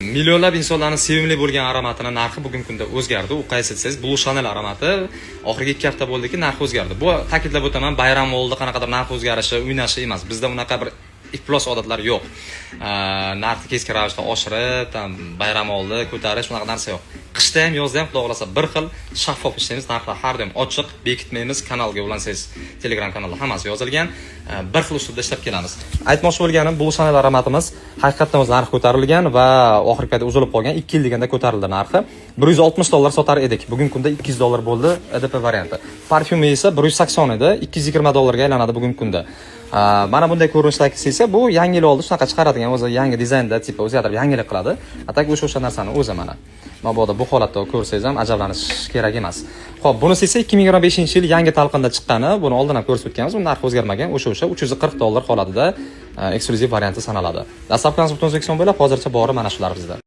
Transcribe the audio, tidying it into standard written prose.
Millionlab insonlarning sevimli bo'lgan aromatini narxi bugungi kunda o'zgardi. U qaysi desangiz, Blue Chanel aromati oxirgi 2 hafta bo'ldiki, narxi o'zgardi. Bu ta'kidlab o'taman, bayram oldi qanaqadir narx o'zgarishi, o'ynashi emas. Bizda unaqa bir iflos odatlar yo'q. Narxni keskin ravishda oshirib, bayram oldi ko'tarish unaqa narsa yo'q. Qishda ham, yozda ham Xudo xolasa bir xil shaffof ishlaymiz. Narxlar har doim ochiq, bekitmaymiz. Kanalga ulansangiz, Telegram kanalda hammasi yozilgan. Bir xil usulda ishlab kelamiz. Aytmoqchi bo'lganim, Blue Chanel aromatimiz haqiqatan o'z narxi ko'tarilgan va oxirgi paytda uzilib qolgan. 2 yil deganda ko'tarildi narxi. $160 sotar edik. Bugungi kunda $200 bo'ldi EDP varianti. Parfyumi esa $180 edi, $220 aylanadi bugungi kunda. Mana bunday ko'rinishdagi esa bu yangi yil oldi shunaqa chiqaradigan, o'zi yangi dizaynda tipi o'zgartirib yangilik qiladi. Atak o'sha narsani o'zi mana. Mabodo bu holatda ko'rsangiz ham ajablanish kerak emas. Xo'p, bunisi esa 2025-yil yangi talqinda chiqqani, buni oldin ham ko'rsatib o'tganmiz. Uni narxi o'zgarmagan, o'sha $340 holatida eksklyuziv varianti sanaladi. Dastlabki konseptimiz O'zbekiston bo'ylab hozircha bori mana shular bizda.